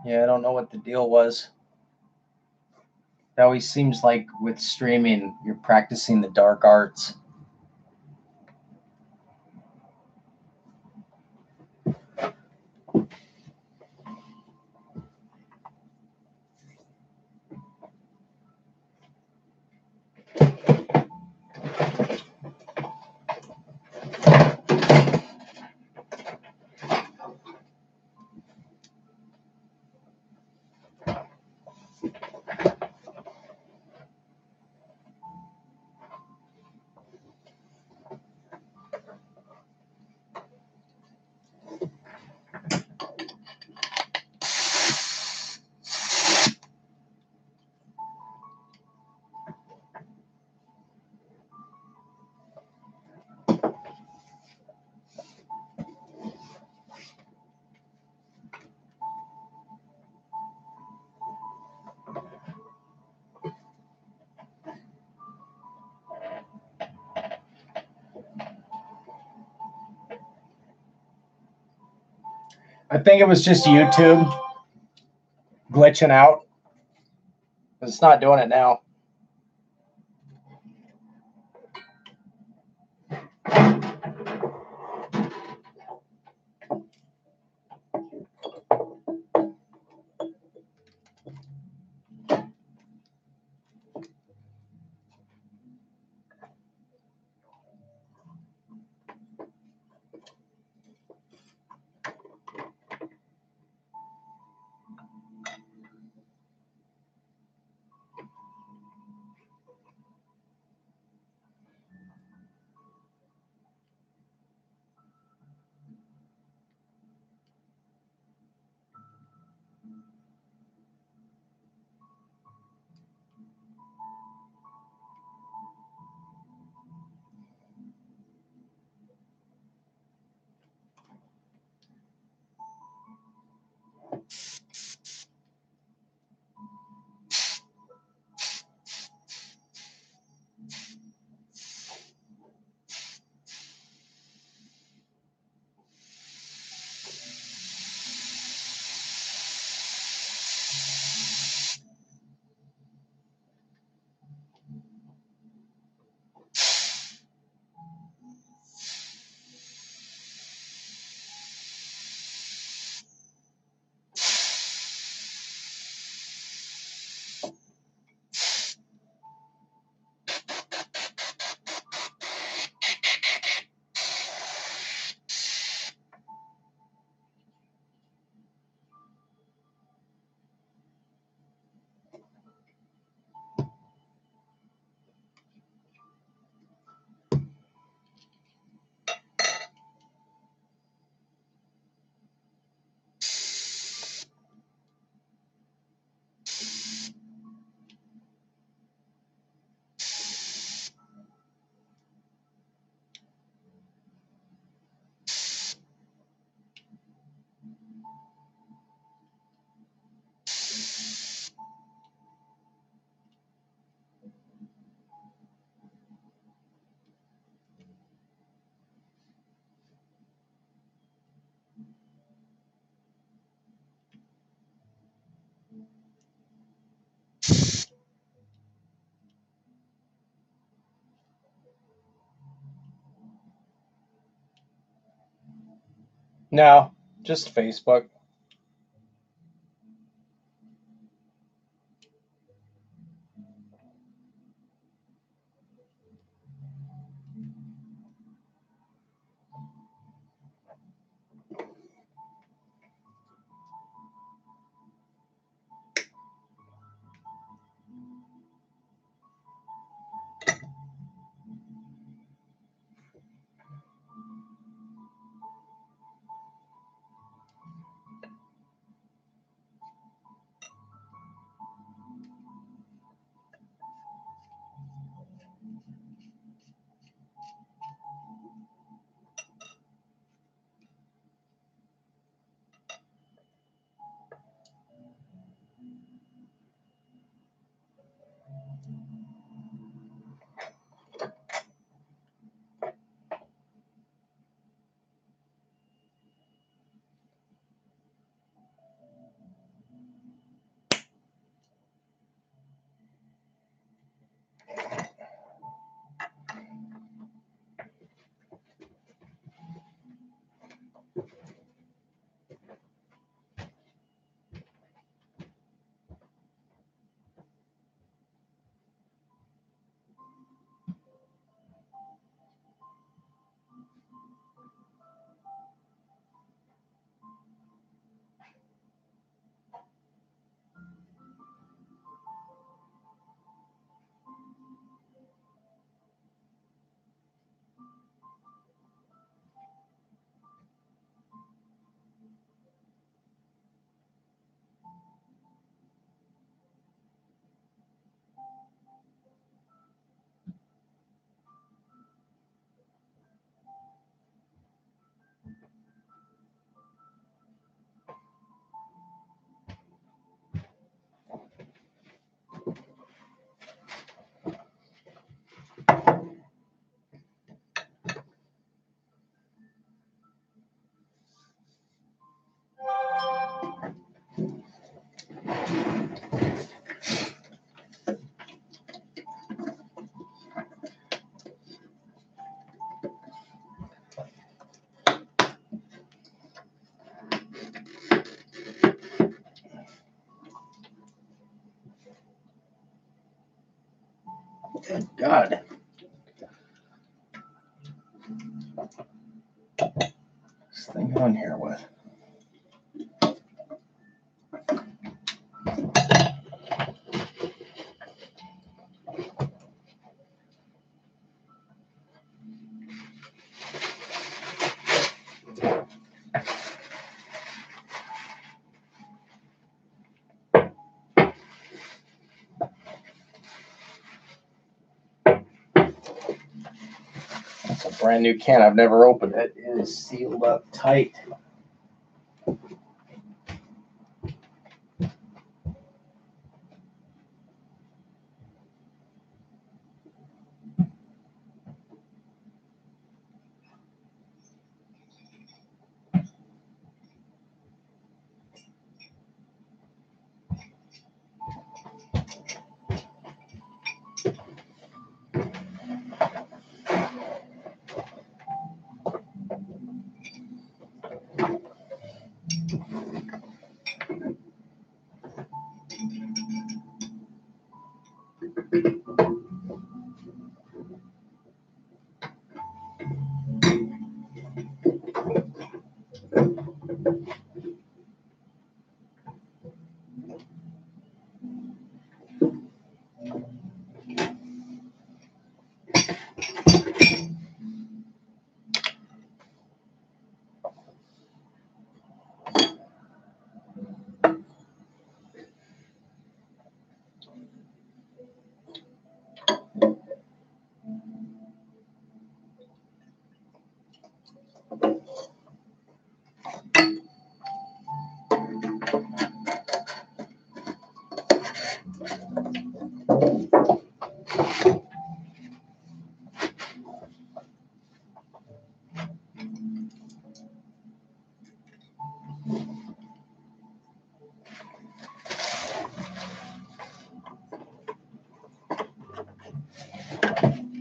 Yeah, I don't know what the deal was. It always seems like with streaming, you're practicing the dark arts. I think it was just YouTube glitching out. It's not doing it now. No, just Facebook. Good God. This thing on here with. It's a brand new can. I've never opened it. It is sealed up tight.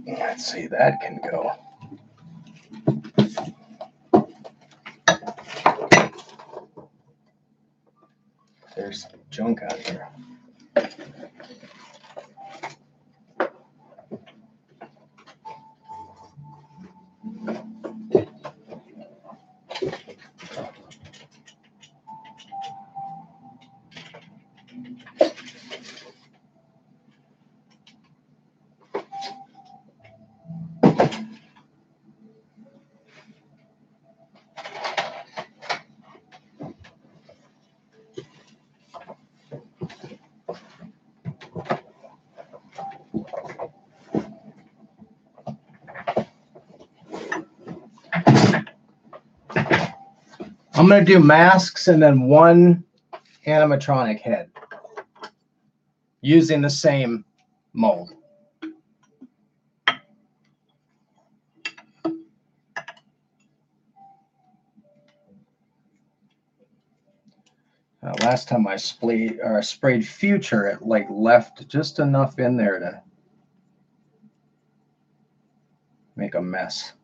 Let's see, that can go. There's some junk out here. I'm going to do masks and then one animatronic head using the same mold. Last time I sprayed Future, it like left just enough in there to make a mess.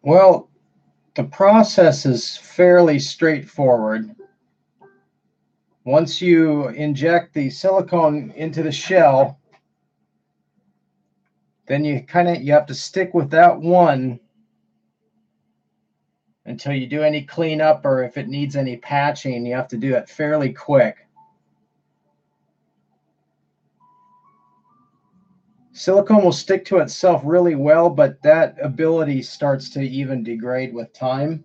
Well, the process is fairly straightforward. Once you inject the silicone into the shell, then you have to stick with that one until you do any cleanup, or if it needs any patching, you have to do it fairly quick. Silicone will stick to itself really well, but that ability starts to even degrade with time.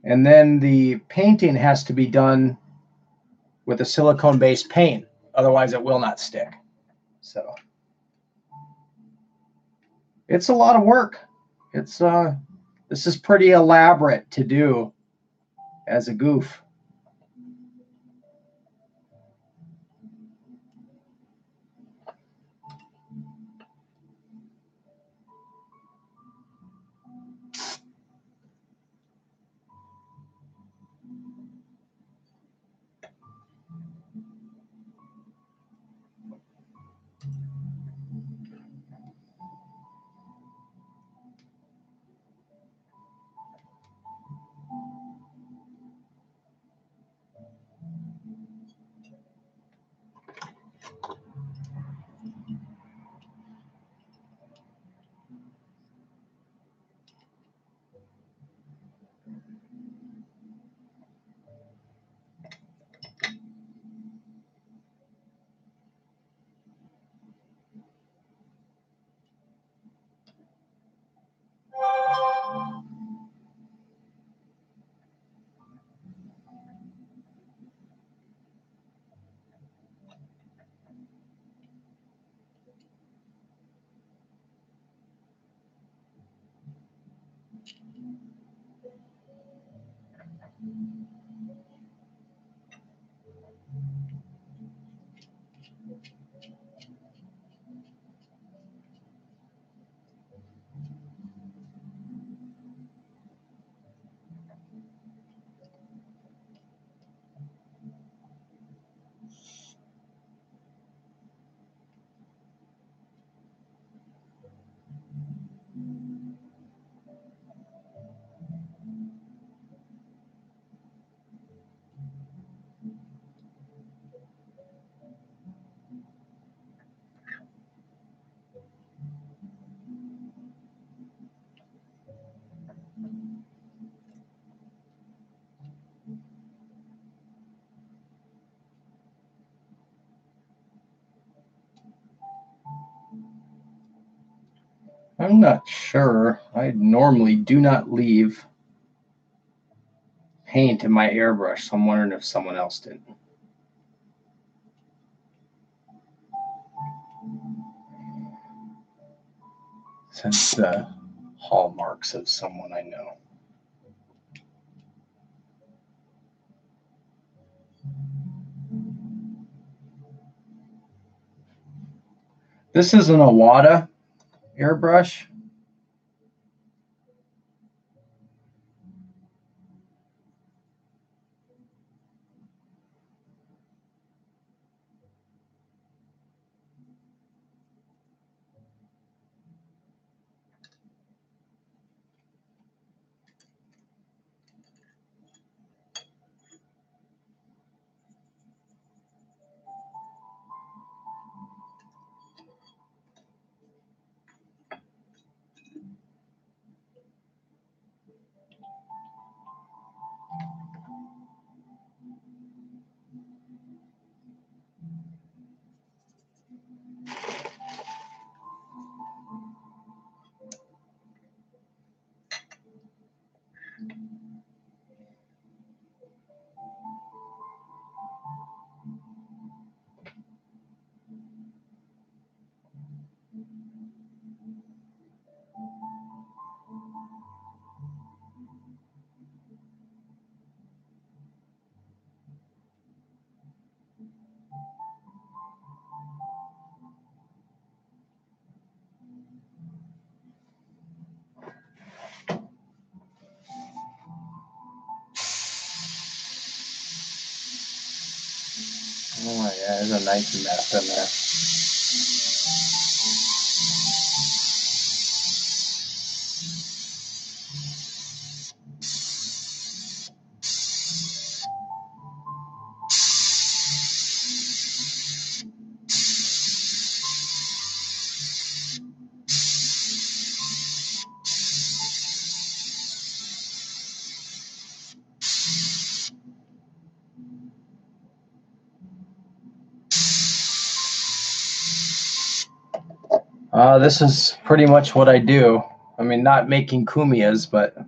And then the painting has to be done with a silicone-based paint. Otherwise, it will not stick. So it's a lot of work. This is pretty elaborate to do as a goof. I'm not sure. I normally do not leave paint in my airbrush, so I'm wondering if someone else did. Since the hallmarks of someone I know. This is an Iwata airbrush. Oh yeah, there's a nice mess in there. This is pretty much what I do. I mean, not making kumiyas, but a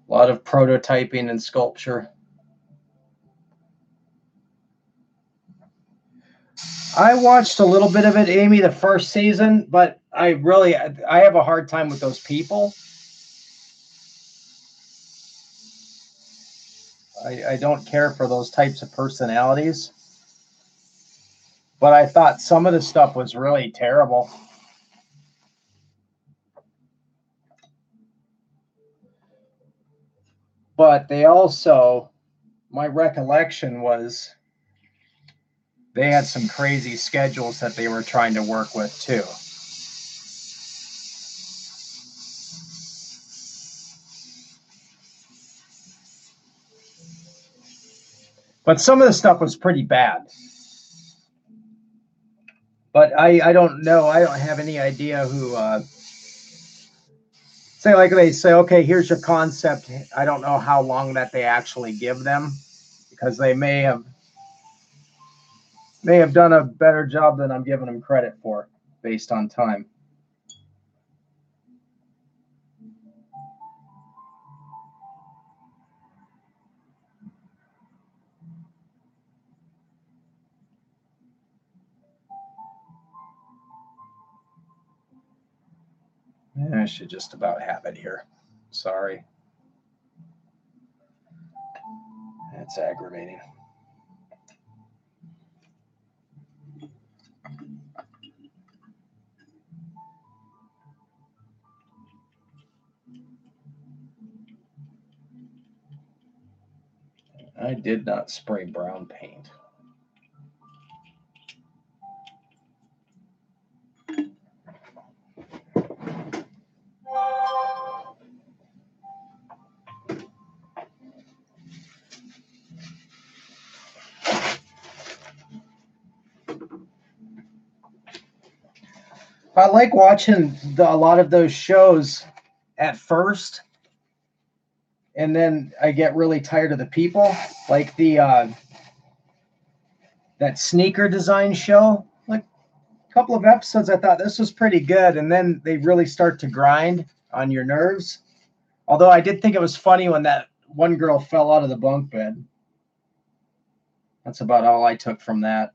lot of prototyping and sculpture. I watched a little bit of it, Amy, the first season, but I have a hard time with those people. I don't care for those types of personalities. But I thought some of the stuff was really terrible. But they also, my recollection was they had some crazy schedules that they were trying to work with too. But some of the stuff was pretty bad. But I don't know. I don't have any idea who. Say like they say, okay, here's your concept. I don't know how long that they actually give them, because they may have done a better job than I'm giving them credit for based on time. I should just about have it here. Sorry. That's aggravating. I did not spray brown paint. I like watching a lot of those shows at first, and then I get really tired of the people. Like that sneaker design show. Like a couple of episodes, I thought this was pretty good, and then they really start to grind on your nerves. Although I did think it was funny when that one girl fell out of the bunk bed. That's about all I took from that.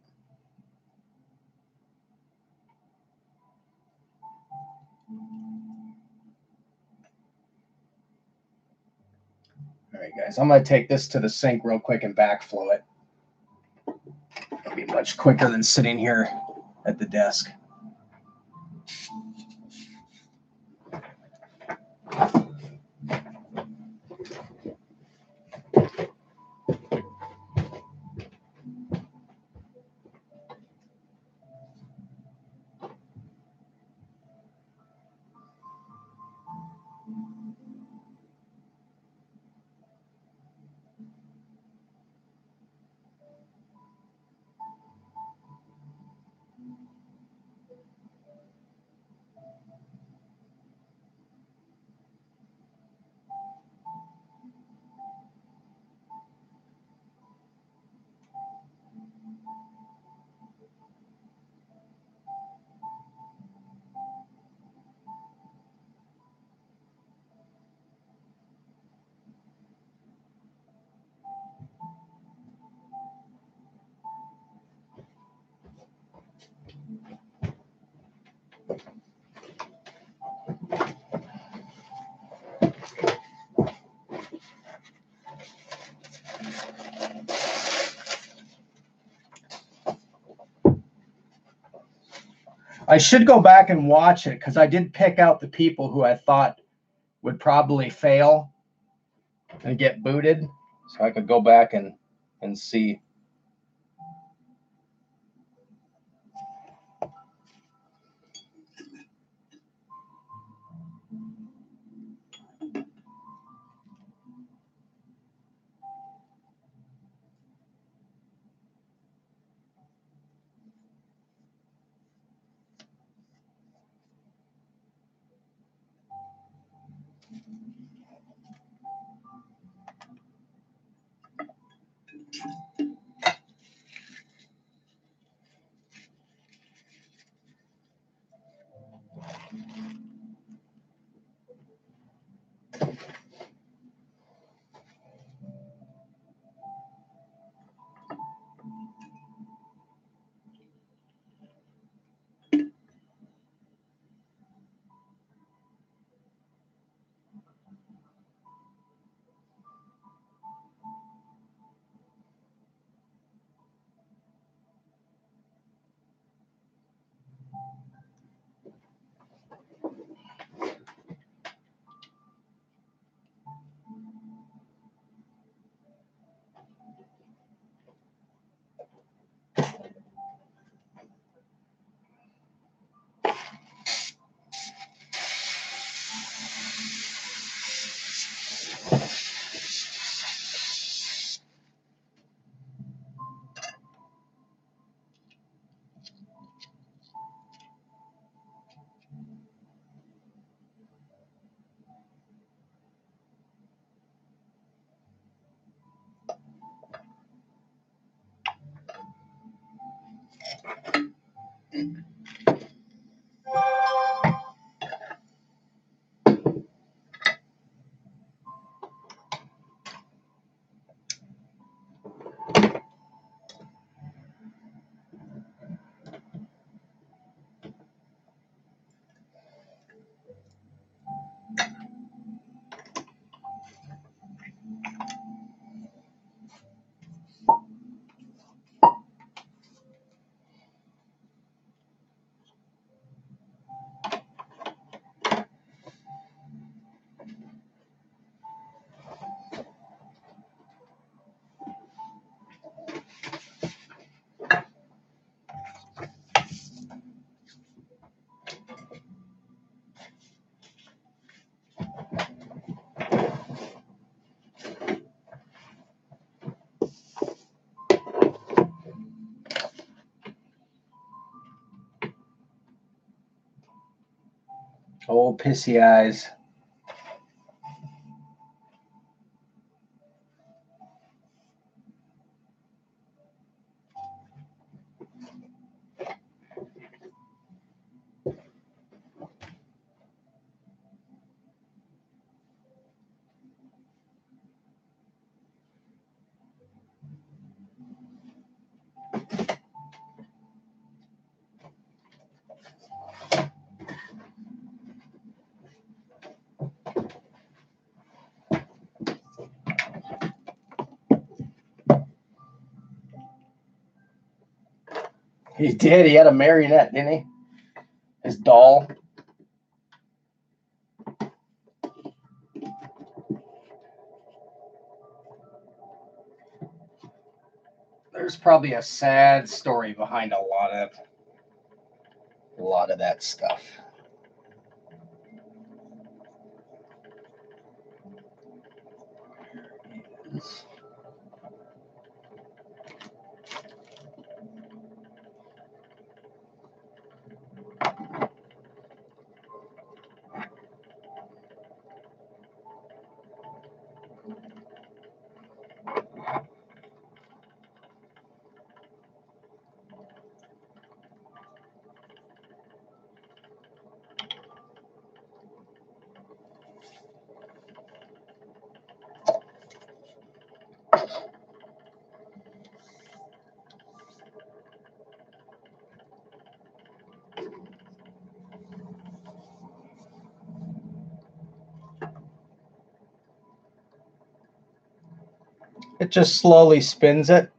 All right, guys, I'm going to take this to the sink real quick and backflow it. It'll be much quicker than sitting here at the desk. I should go back and watch it because I did pick out the people who I thought would probably fail and get booted. So I could go back and see. Old pissy eyes. He did. He had a marionette, didn't he? His doll. There's probably a sad story behind a lot of that stuff. It just slowly spins it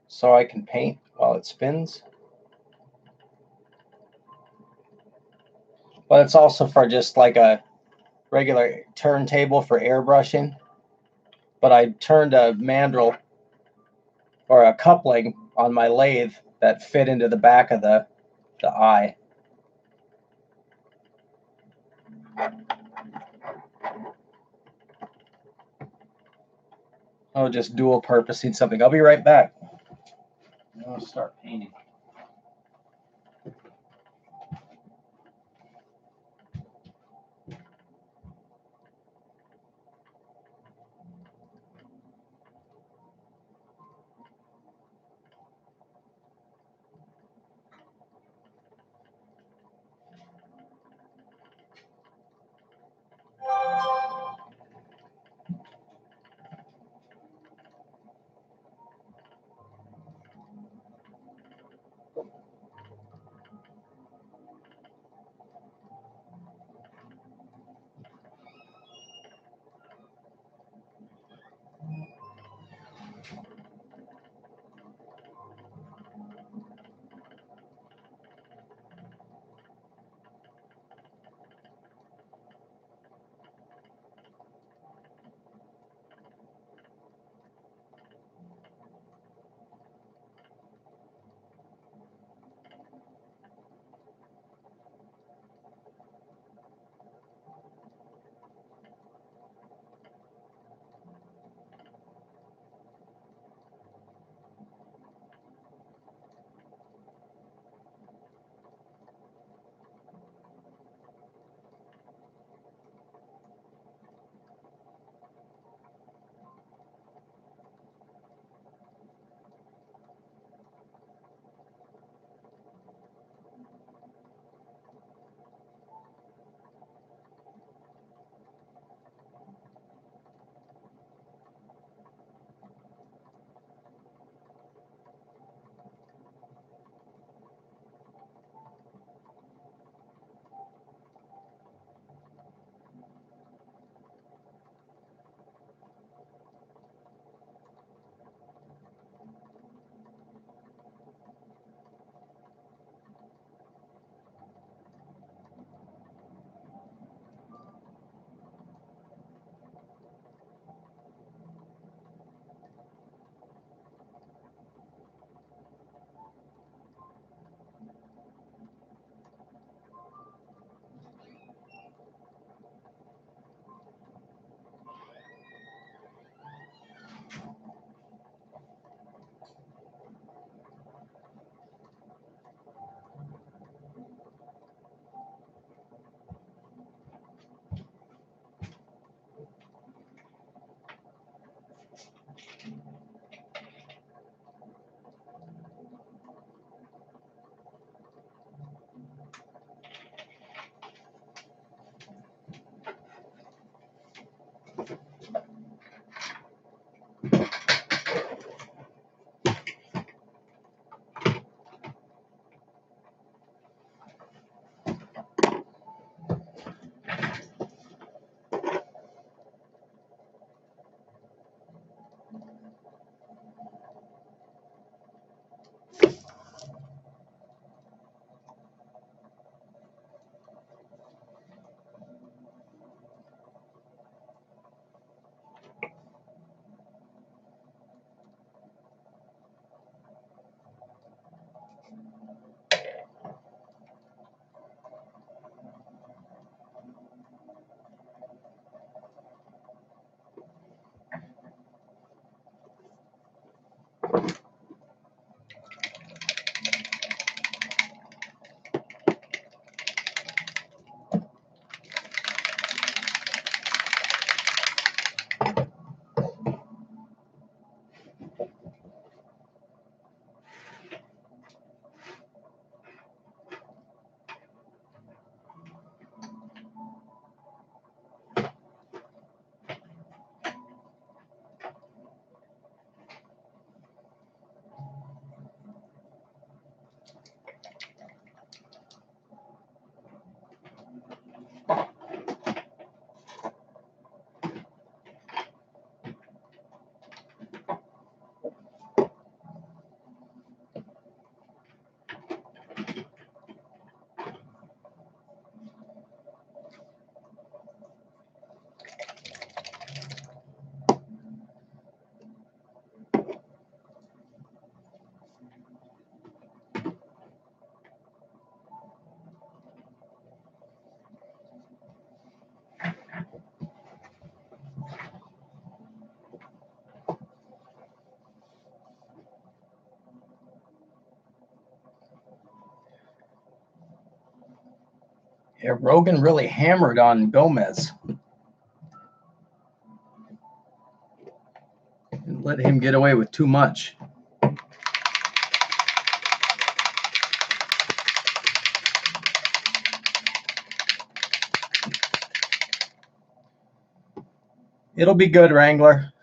so I can paint while it spins. But it's also for just like a regular turntable for airbrushing. But I turned a mandrel or a coupling on my lathe that fit into the back of the eye. Oh, just dual purposing something. I'll be right back. I'll start painting. Yeah, Rogan really hammered on Gomez. And let him get away with too much. It'll be good, Wrangler.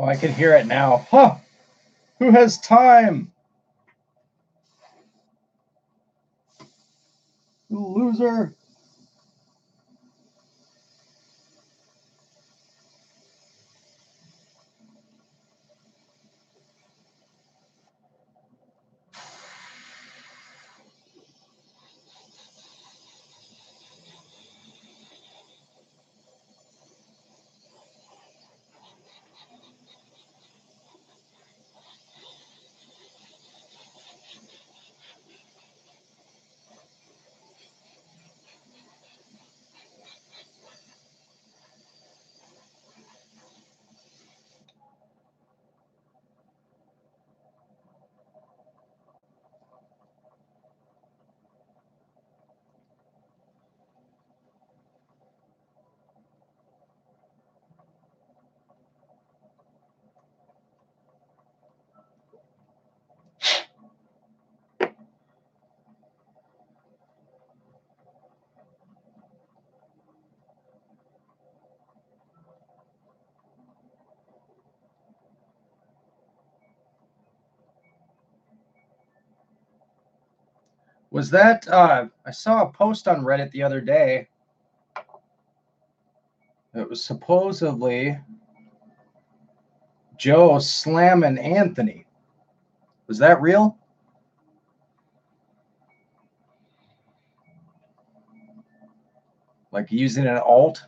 Oh, I can hear it now. Huh! Who has time? You loser. Was that I saw a post on Reddit the other day. It was supposedly Joe slamming Anthony. Was that real? Like using an alt?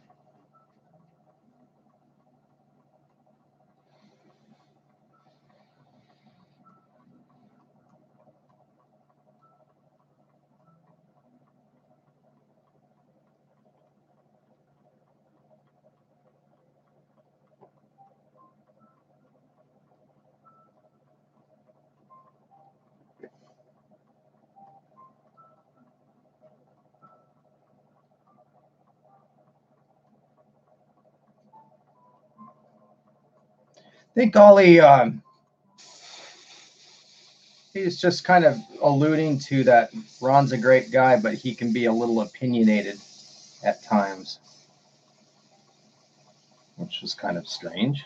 I think Ollie, he's just kind of alluding to that Ron's a great guy, but he can be a little opinionated at times, which is kind of strange.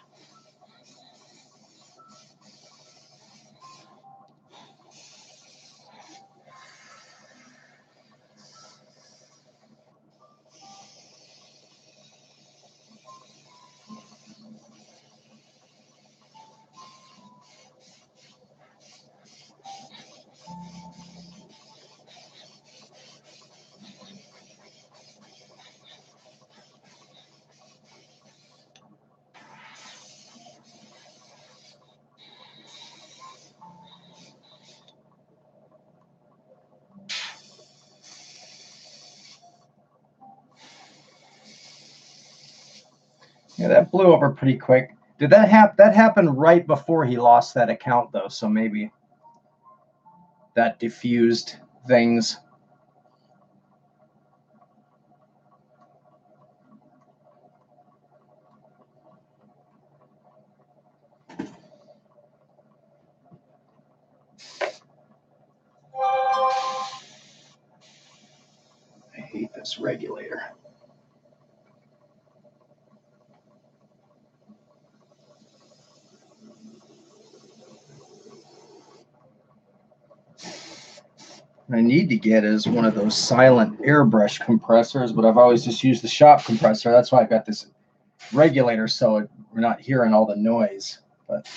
Yeah, that blew over pretty quick. Did that happen? That happened right before he lost that account, though, so maybe that diffused things. I hate this regulator. I need to get is one of those silent airbrush compressors, but I've always just used the shop compressor. That's why I've got this regulator, so we're not hearing all the noise. But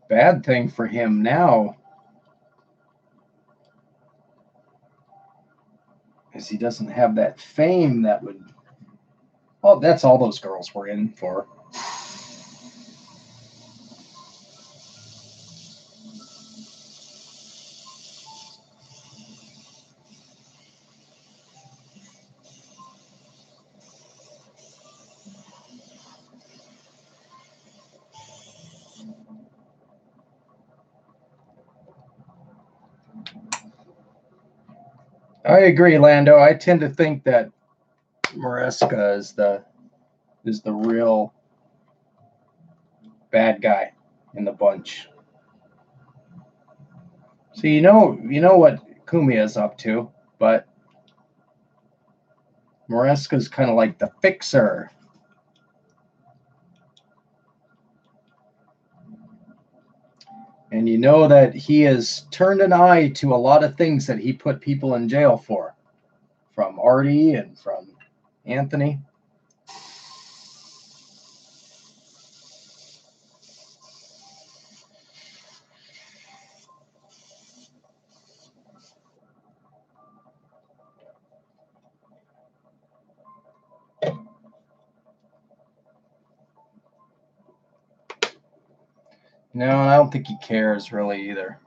bad thing for him now is he doesn't have that fame that would. Well, that's all those girls were in for. I agree, Lando. I tend to think that Maresca is the real bad guy in the bunch. So you know what Kumia is up to, but Maresca's kind of like the fixer. And you know that he has turned an eye to a lot of things that he put people in jail for, from Artie and from Anthony. No, I don't think he cares really either.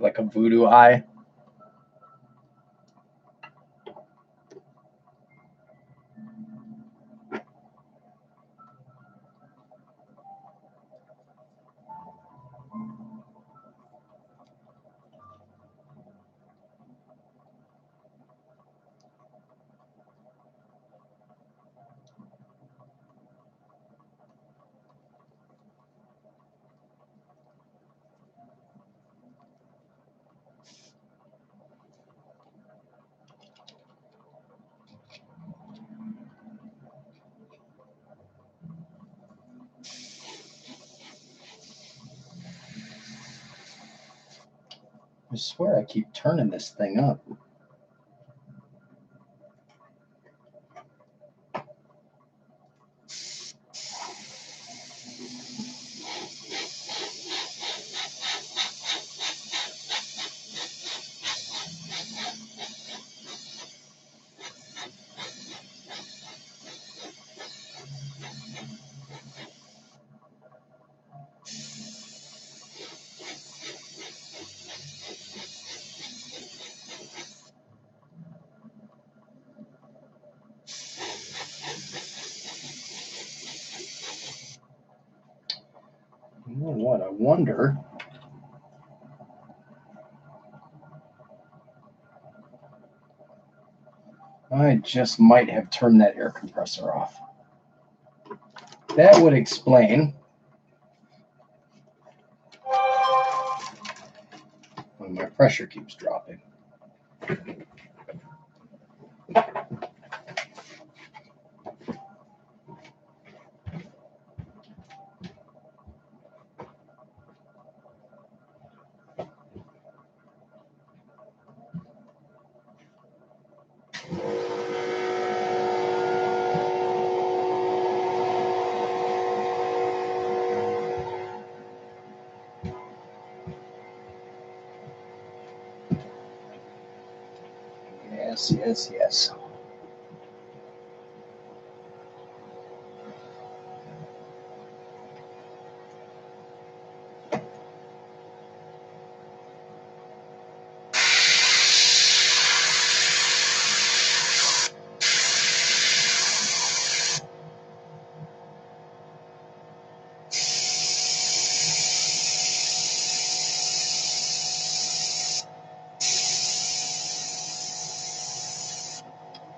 Like a voodoo eye. I swear I keep turning this thing up. You know what? I wonder. I just might have turned that air compressor off. That would explain why my pressure keeps dropping. Yes, yes, yes.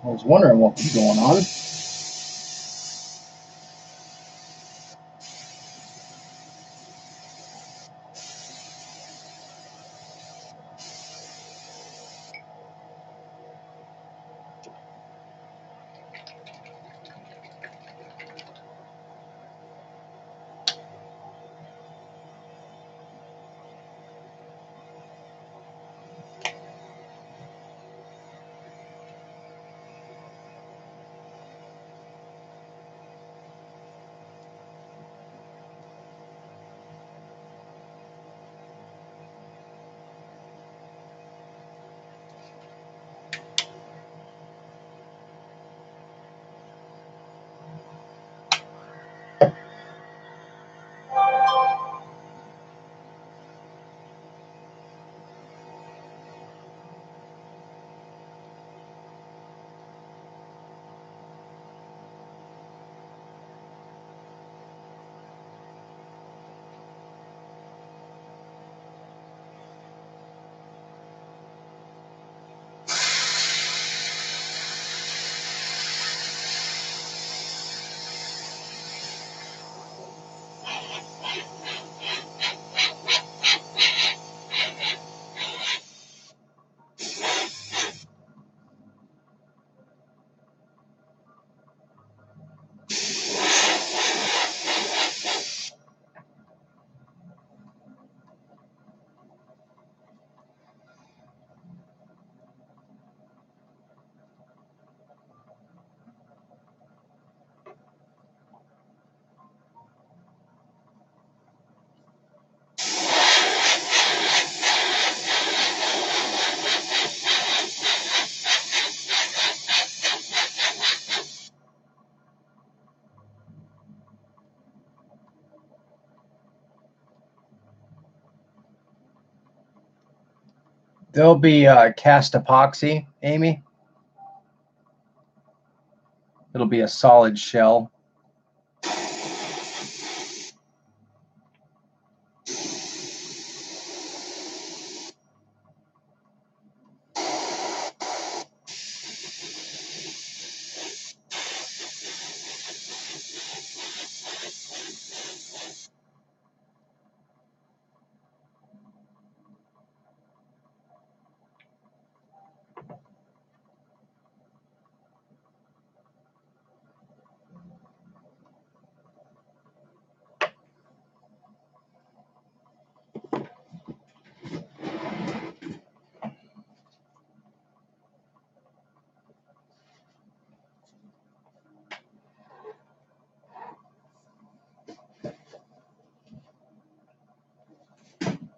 I was wondering what was going on. There'll be cast epoxy, Amy. It'll be a solid shell.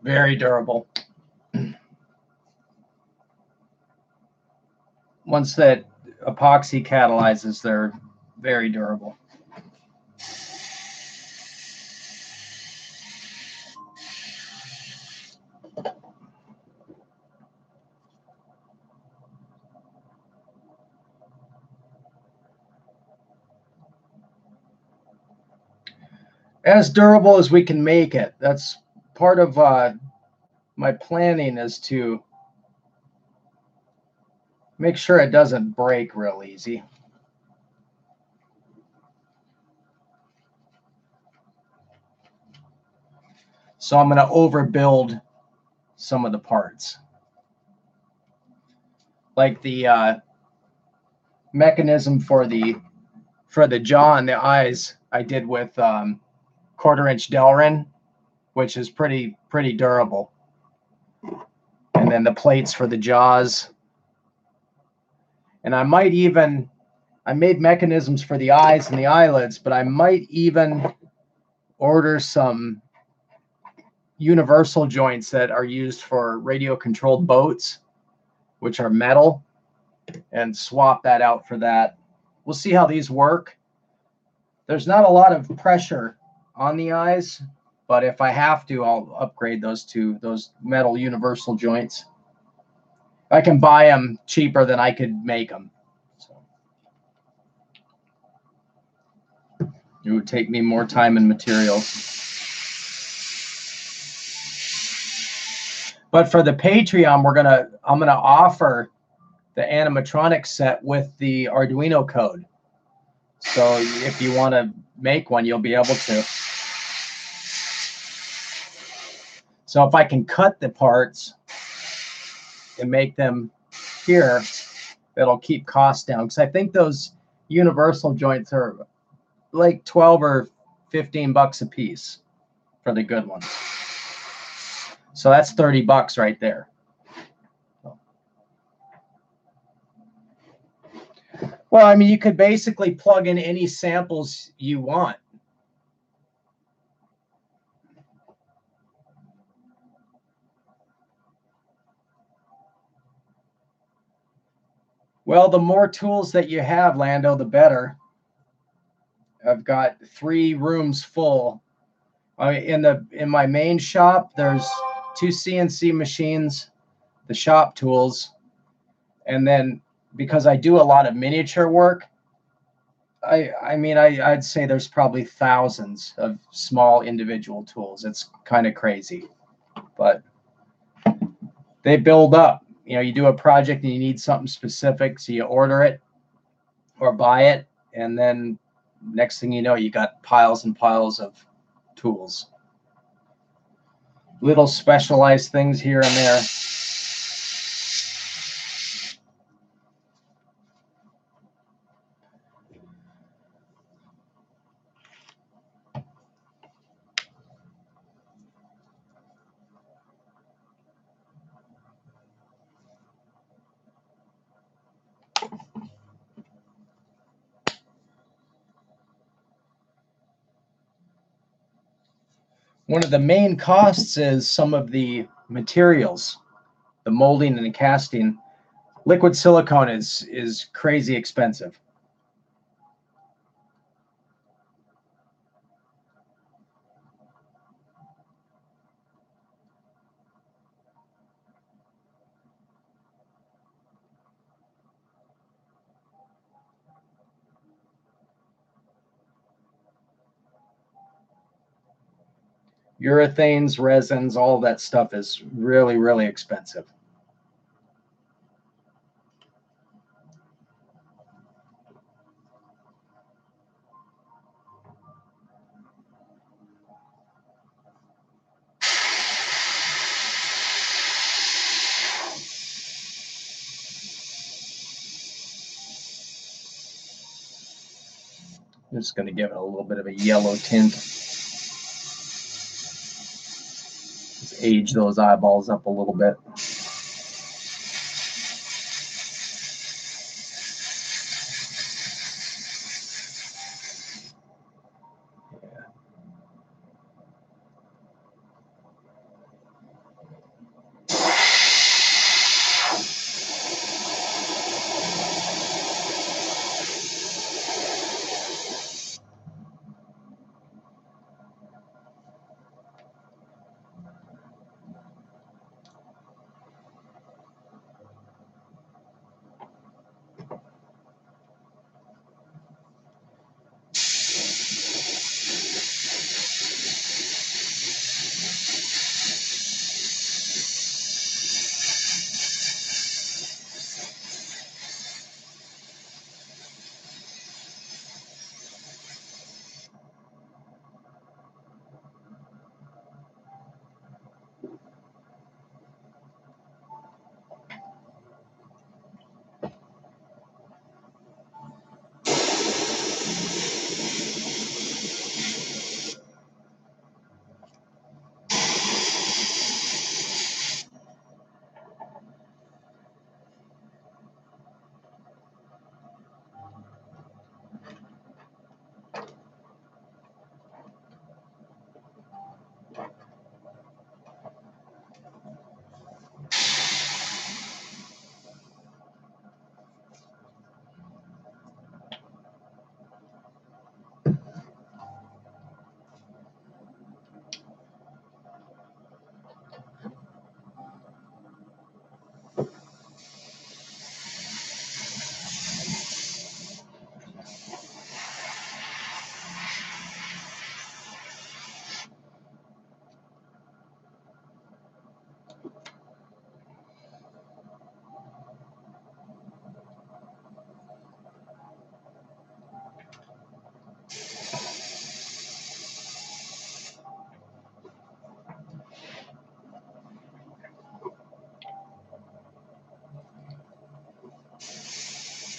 Very durable. Once that epoxy catalyzes, they're very durable. As durable as we can make it. That's part of my planning, is to make sure it doesn't break real easy. So I'm going to overbuild some of the parts. Like the mechanism for the jaw and the eyes, I did with 1/4-inch Delrin, which is pretty durable. And then the plates for the jaws. And I made mechanisms for the eyes and the eyelids, but I might even order some universal joints that are used for radio controlled boats, which are metal, and swap that out for that. We'll see how these work. There's not a lot of pressure on the eyes, but if I have to, I'll upgrade those metal universal joints. I can buy them cheaper than I could make them. So it would take me more time and materials. But for the Patreon, I'm gonna offer the animatronic set with the Arduino code. So if you want to make one, you'll be able to. So if I can cut the parts and make them here, it'll keep costs down. Because I think those universal joints are like 12 or 15 bucks a piece for the good ones. So that's 30 bucks right there. Well, I mean, you could basically plug in any samples you want. Well, the more tools that you have, Lando, the better. I've got 3 rooms full. In my main shop, there's 2 CNC machines, the shop tools, and then because I do a lot of miniature work, I'd say there's probably thousands of small individual tools. It's kind of crazy, but they build up. You know, you do a project and you need something specific, so you order it or buy it, and then next thing you know, you got piles and piles of tools. Little specialized things here and there. One of the main costs is some of the materials, the molding and the casting. Liquid silicone is crazy expensive. Urethanes, resins, all that stuff is really, really expensive. I'm just going to give it a little bit of a yellow tint. Just age those eyeballs up a little bit.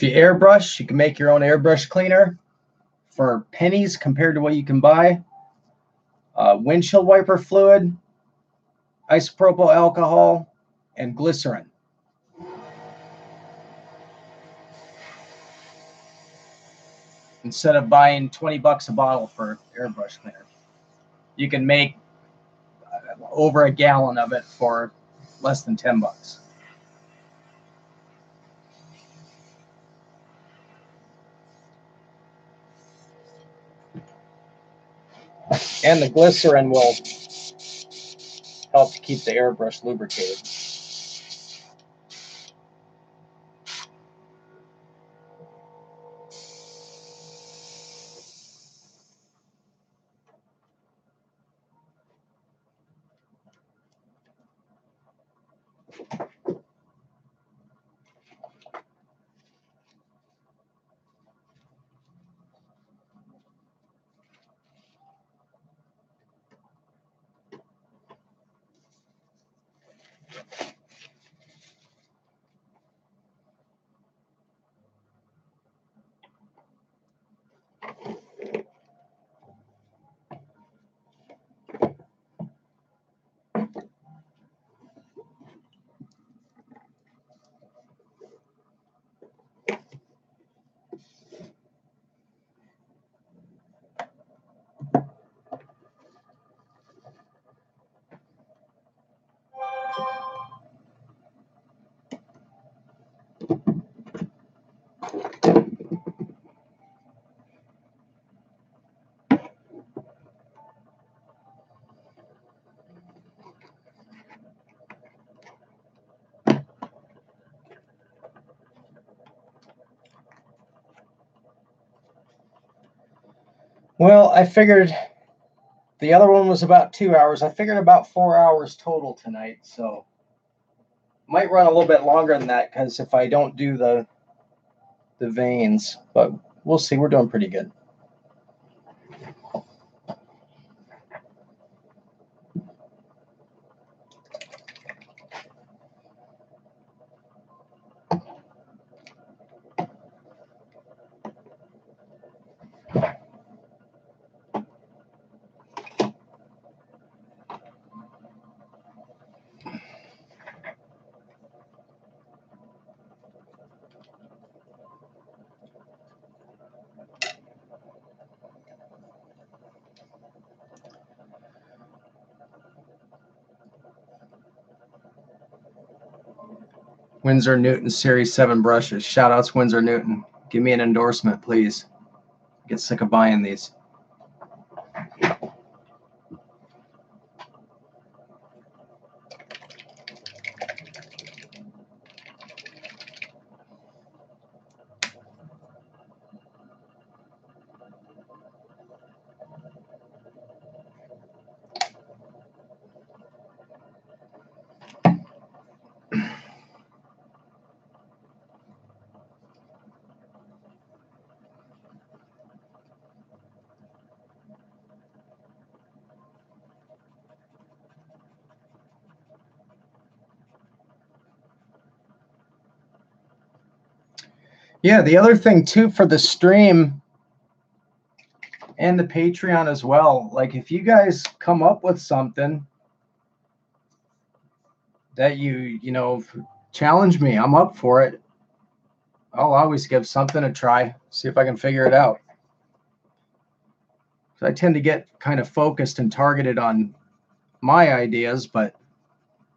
If you airbrush, you can make your own airbrush cleaner for pennies compared to what you can buy. Windshield wiper fluid, isopropyl alcohol, and glycerin. Instead of buying 20 bucks a bottle for airbrush cleaner, you can make over a gallon of it for less than 10 bucks. And the glycerin will help to keep the airbrush lubricated. Well, I figured The other one was about 2 hours. I figured about 4 hours total tonight, so might run a little bit longer than that because if I don't do the veins, but we'll see. We're doing pretty good. Winsor Newton Series 7 brushes. Shout outs Winsor Newton. Give me an endorsement, please. Get sick of buying these. Yeah, the other thing too for the stream and the Patreon as well, like if you guys come up with something that you know, challenge me, I'm up for it. I'll always give something a try, see if I can figure it out. So I tend to get kind of focused and targeted on my ideas, but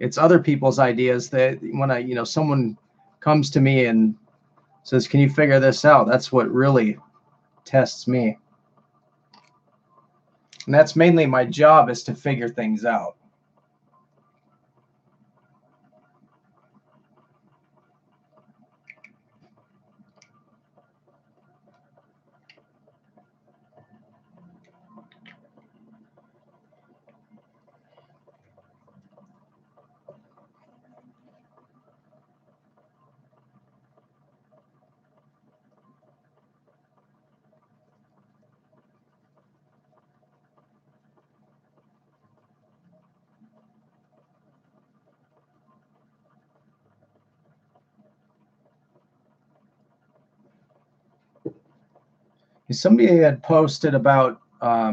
it's other people's ideas that when someone comes to me and says, "Can you figure this out?" That's what really tests me. And that's mainly my job, is to figure things out. Somebody had posted about, I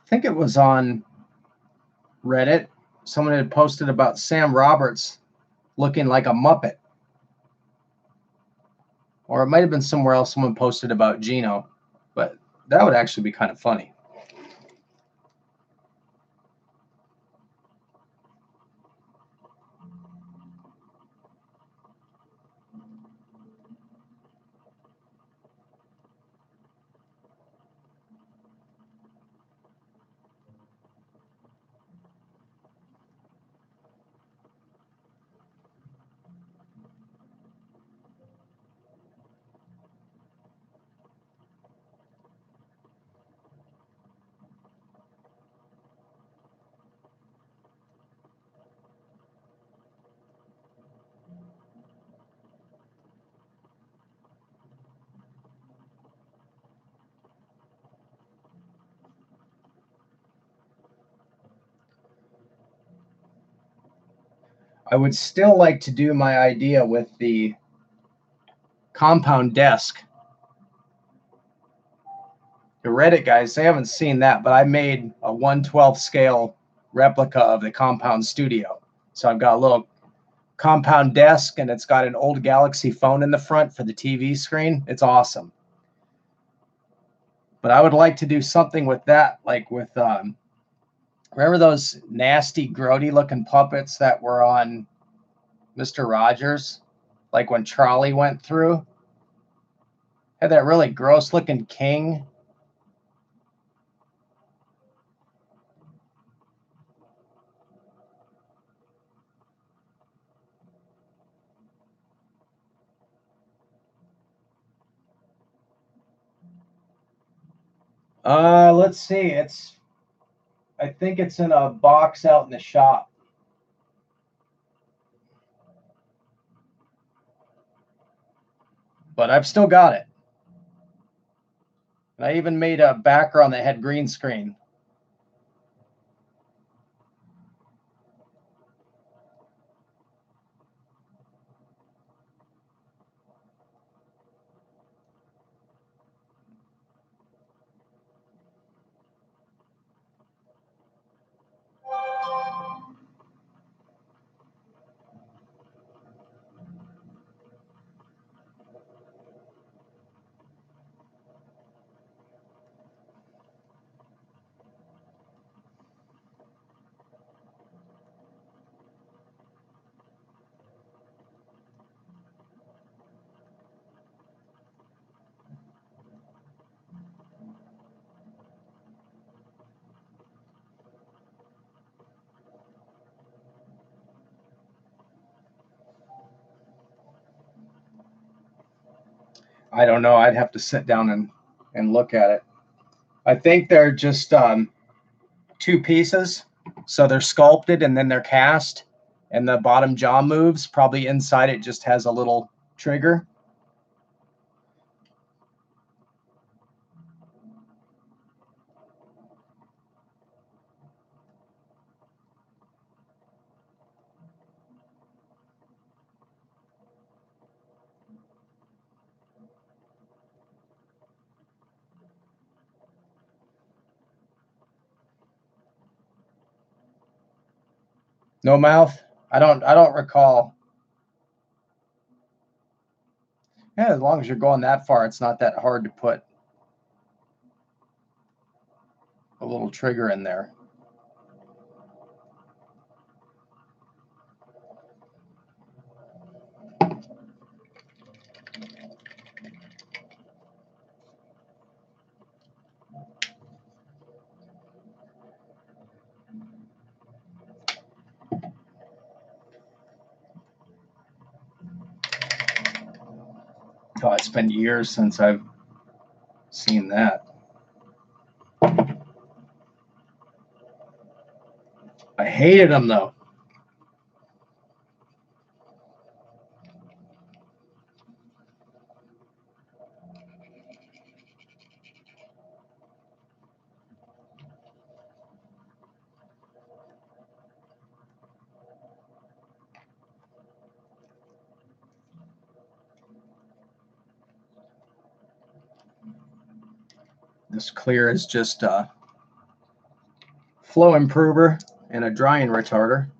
think it was on Reddit, someone had posted about Sam Roberts looking like a Muppet. Or it might have been somewhere else someone posted about Gino, but that would actually be kind of funny. I would still like to do my idea with the compound desk. The Reddit guys, they haven't seen that, but I made a 1/12 scale replica of the compound studio. So I've got a little compound desk and it's got an old Galaxy phone in the front for the TV screen. It's awesome. But I would like to do something with that, like with remember those nasty, grody looking puppets that were on Mr. Rogers? Like when Charlie went through? Had that really gross looking king. Let's see. I think it's in a box out in the shop. But I've still got it. And I even made a background that had green screen. I don't know. I'd have to sit down and look at it. I think they're just two pieces. So they're sculpted and then they're cast, and the bottom jaw moves. Probably inside it just has a little trigger. No mouth. I don't recall. Yeah, as long as you're going that far, it's not that hard to put a little trigger in there. Oh, it's been years since I've seen that. I hated them though. This clear is just a flow improver and a drying retarder.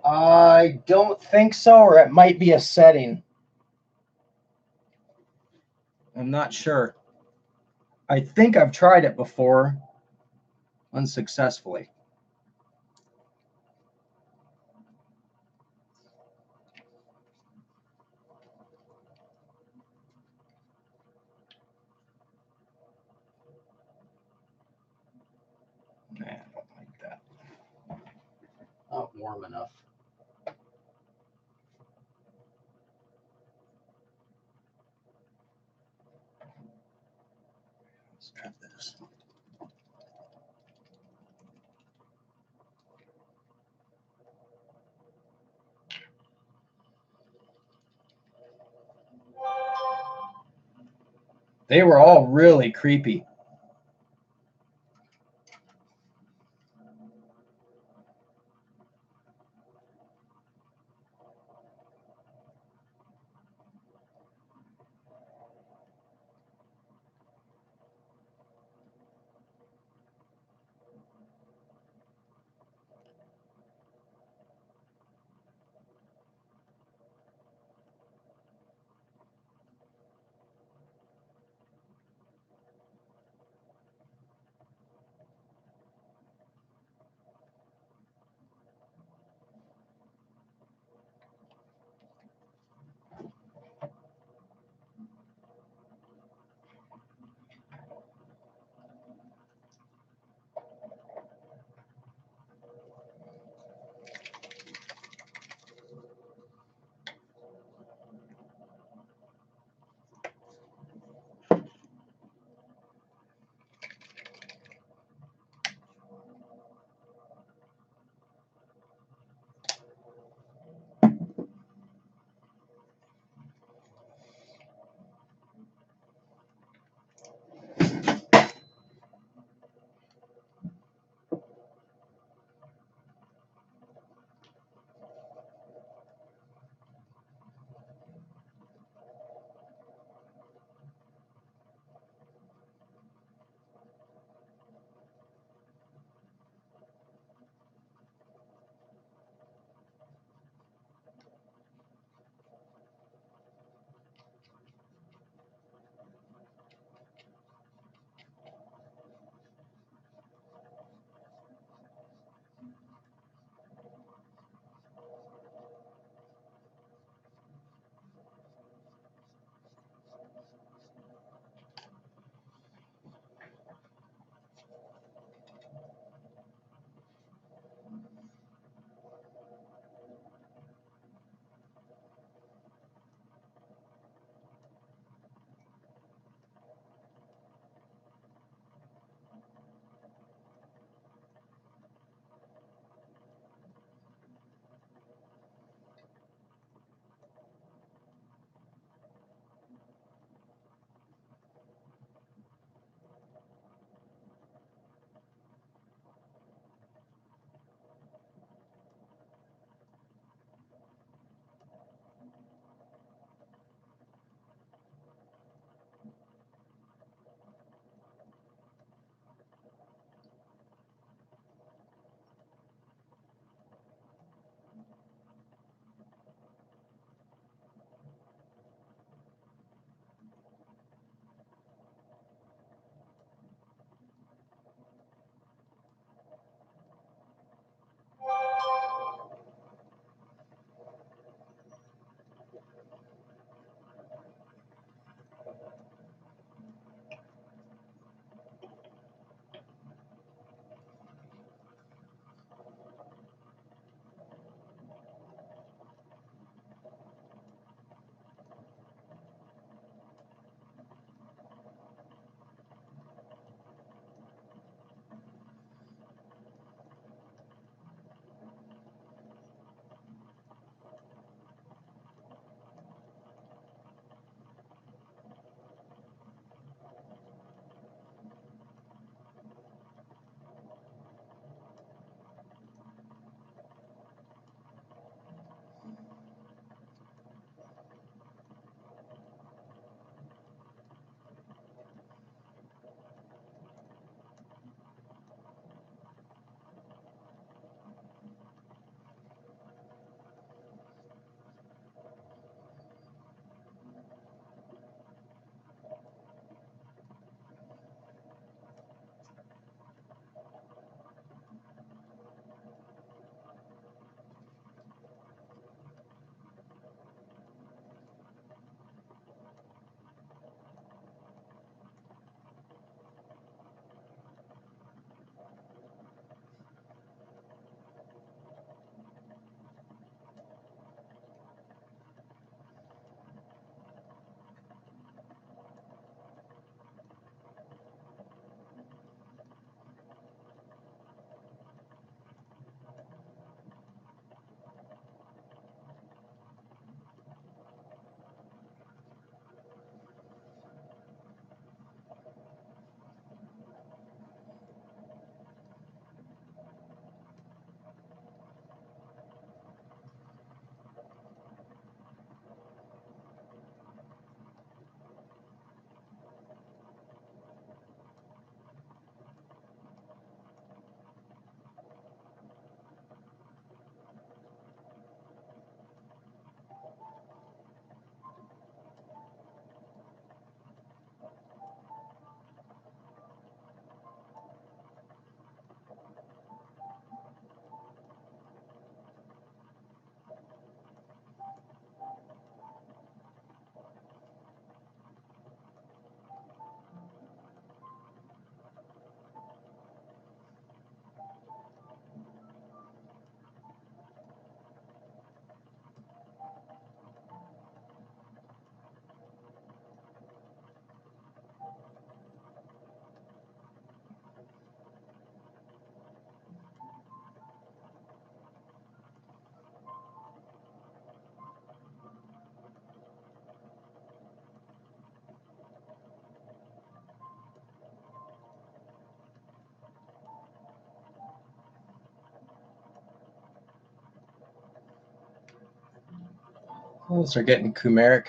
I don't think so, or it might be a setting. I'm not sure. I think I've tried it before, unsuccessfully. Nah, I don't like that. Not warm enough. Let's try this. They were all really creepy. Those are getting Kumeric.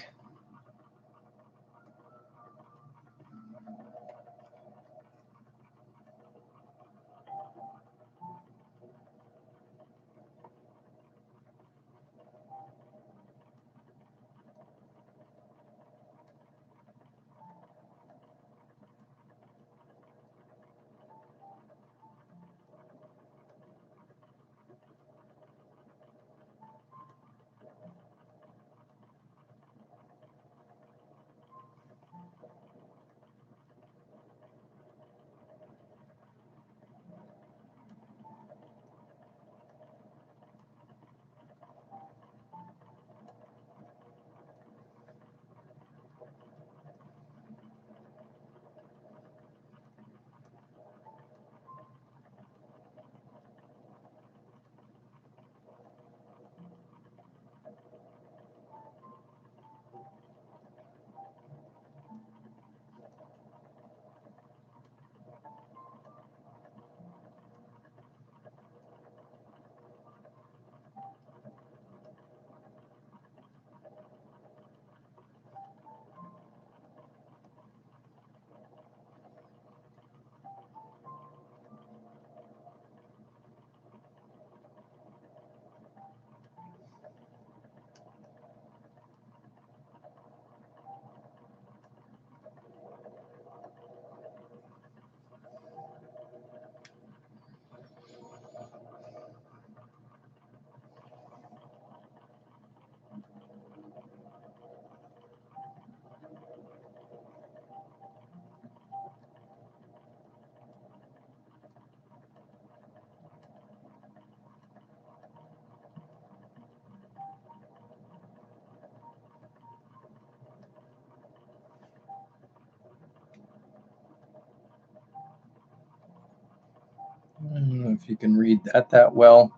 I don't know if you can read that well.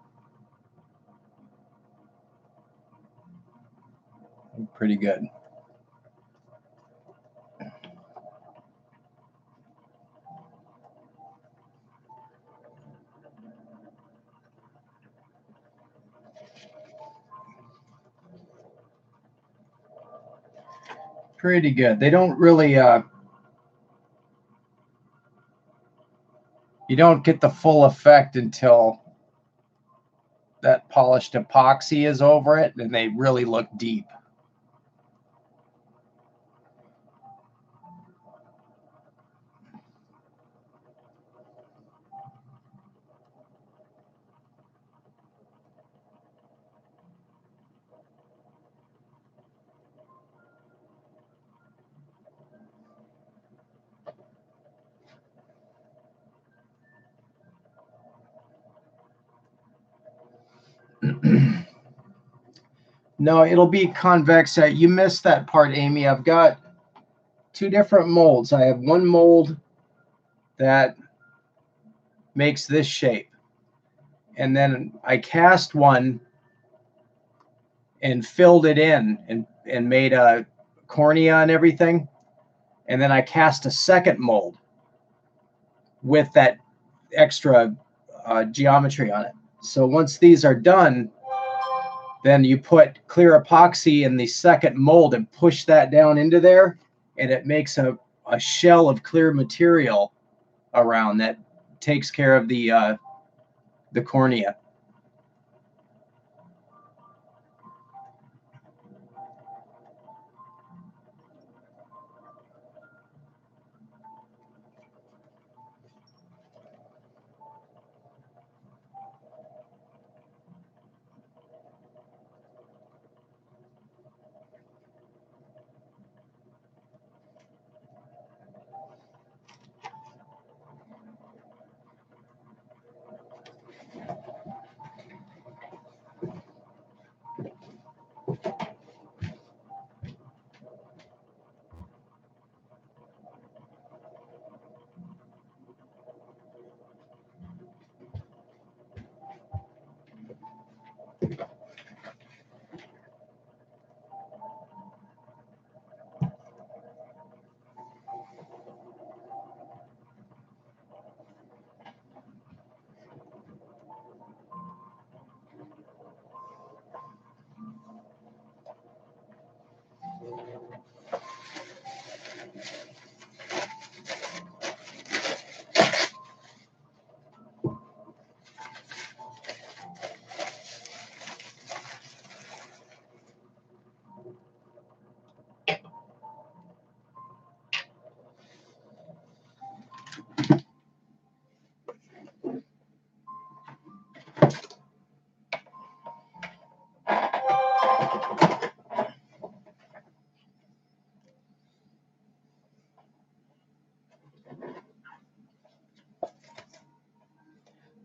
Pretty good. Pretty good. They don't really, you don't get the full effect until that polished epoxy is over it, and they really look deep. No, it'll be convex. You missed that part, Amy. I've got two different molds. I have one mold that makes this shape, and then I cast one and filled it in and made a cornea and everything. And then I cast a second mold with that extra geometry on it. So once these are done, then you put clear epoxy in the second mold and push that down into there, and it makes a shell of clear material around that takes care of the cornea.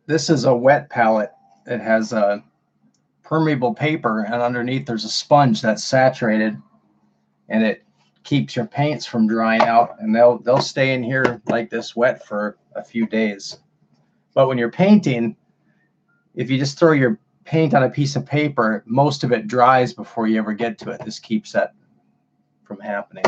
this is a wet palette. It has a permeable paper, and underneath there's a sponge that's saturated, and it keeps your paints from drying out, and they'll stay in here like this wet for a few days. But when you're painting, if you just throw your paint on a piece of paper, most of it dries before you ever get to it. This keeps that from happening.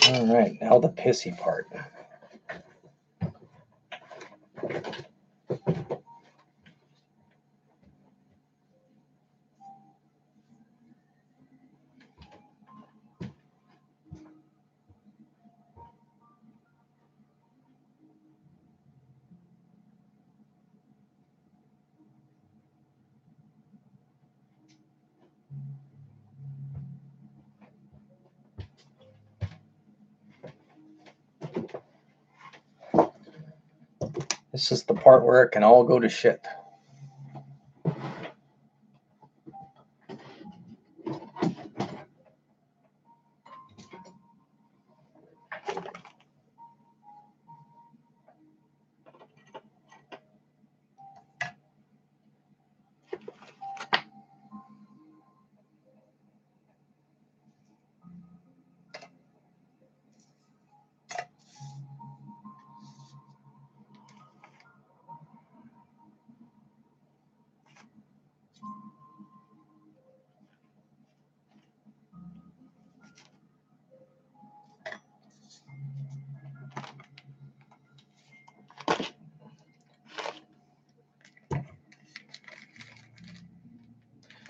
All right, now the pissy part. This is the part where it can all go to shit.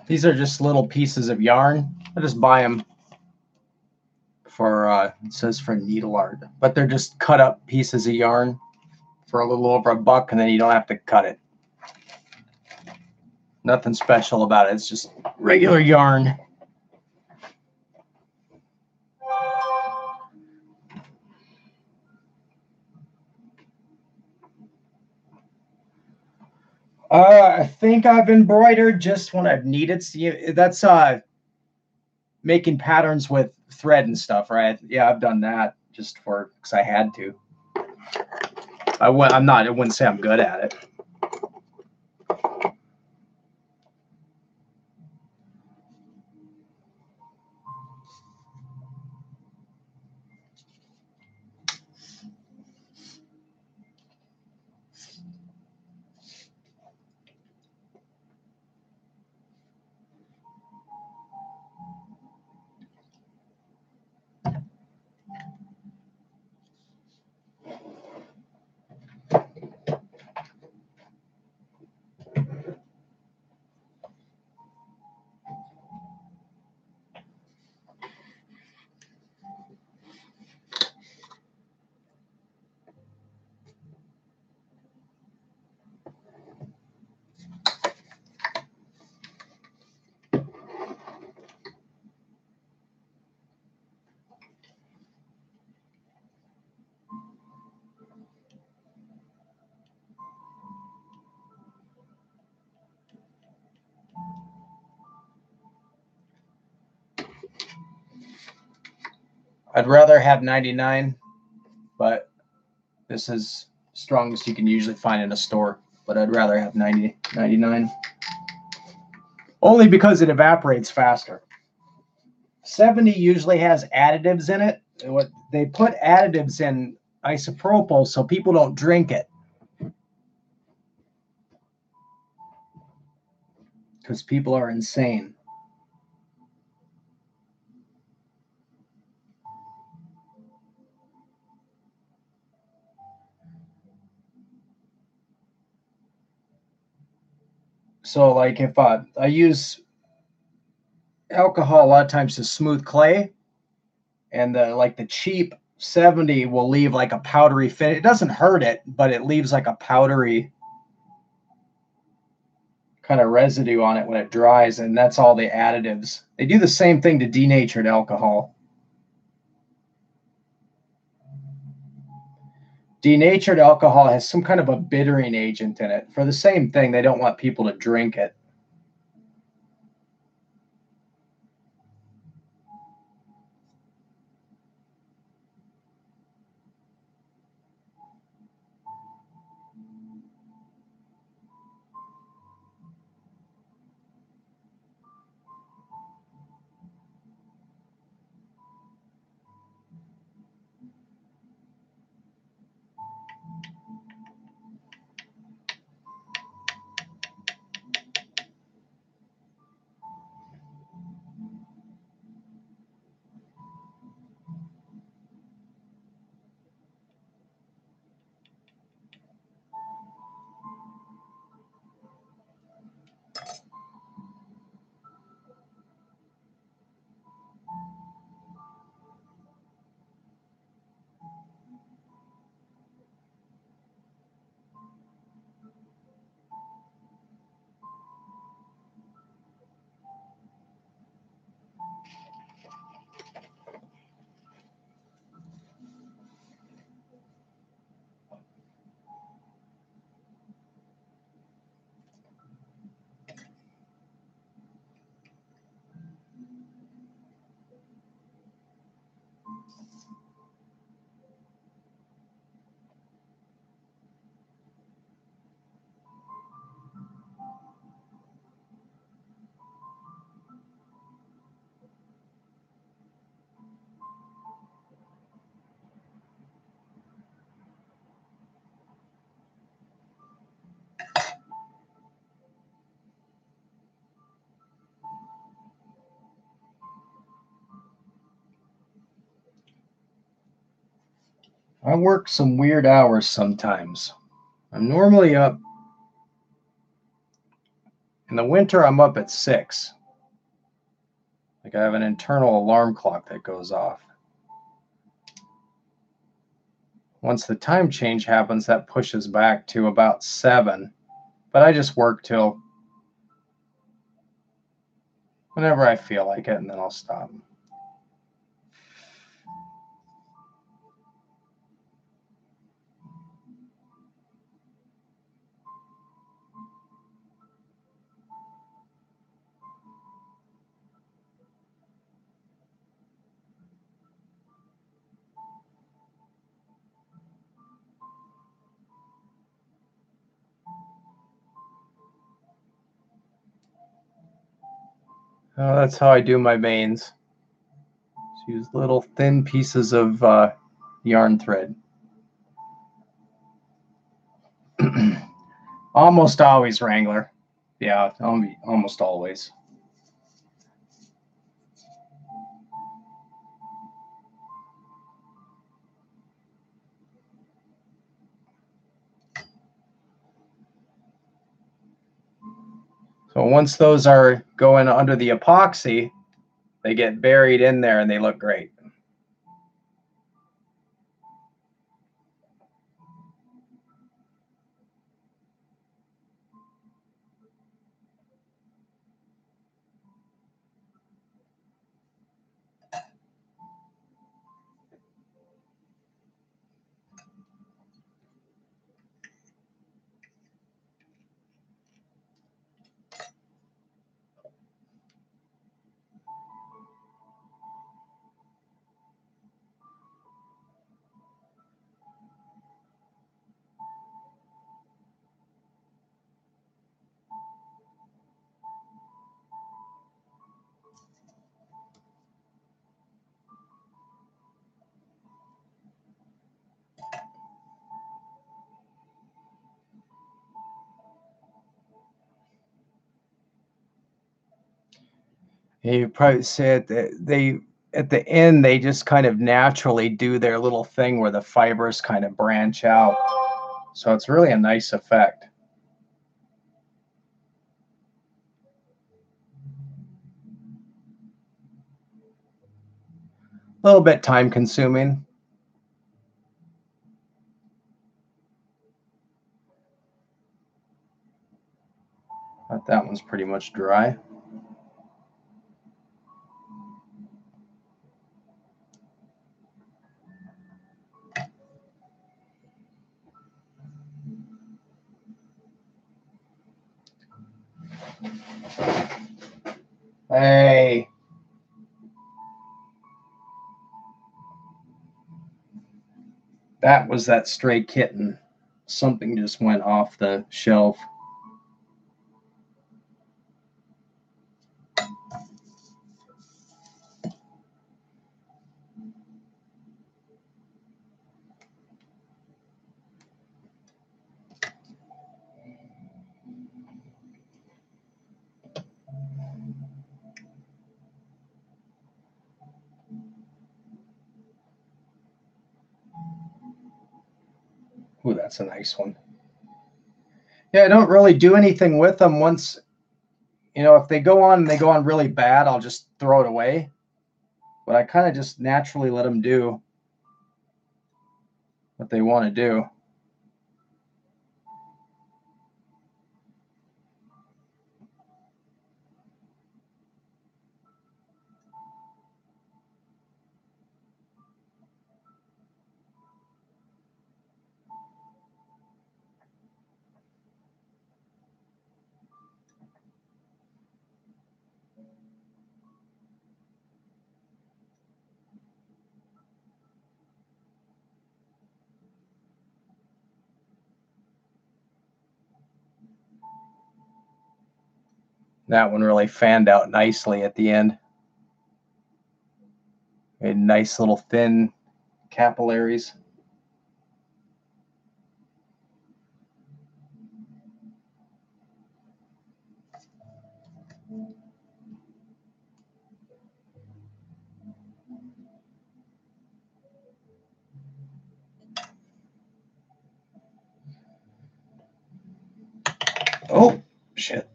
These are just little pieces of yarn. I just buy them for, it says for needle art, but they're just cut up pieces of yarn for a little over $1, and then you don't have to cut it. Nothing special about it. It's just regular yarn. I think I've embroidered just when I've needed. See, that's making patterns with thread and stuff, right? Yeah, I've done that just for because I had to. I'm not. I wouldn't say I'm good at it. I'd rather have 99, but this is strongest you can usually find in a store. But I'd rather have 99. Only because it evaporates faster. 70 usually has additives in it. What they put additives in isopropyl so people don't drink it. Because people are insane. So like if I use alcohol a lot of times to smooth clay, and the cheap 70 will leave like a powdery fit. It doesn't hurt it, but it leaves like a powdery kind of residue on it when it dries, and that's all the additives. They do the same thing to denatured alcohol. Denatured alcohol has some kind of a bittering agent in it. For the same thing, they don't want people to drink it. I work some weird hours sometimes. I'm normally up in the winter. I'm up at 6. Like I have an internal alarm clock that goes off. Once the time change happens, that pushes back to about 7. But I just work till whenever I feel like it, and then I'll stop. Oh, that's how I do my mains. Just use little thin pieces of yarn thread. Almost always Wrangler. Yeah, almost always. So once those are going under the epoxy, they get buried in there and they look great. You probably said that they at the end they just kind of naturally do their little thing where the fibers kind of branch out. So it's really a nice effect. A little bit time consuming. But that one's pretty much dry. Hey. That was that stray kitten. Something just went off the shelf. Ooh, that's a nice one. Yeah, I don't really do anything with them once, if they go on and they go on really bad, I'll just throw it away. But I kind of just naturally let them do what they want to do. That one really fanned out nicely at the end. Made nice little thin capillaries. Oh, shit.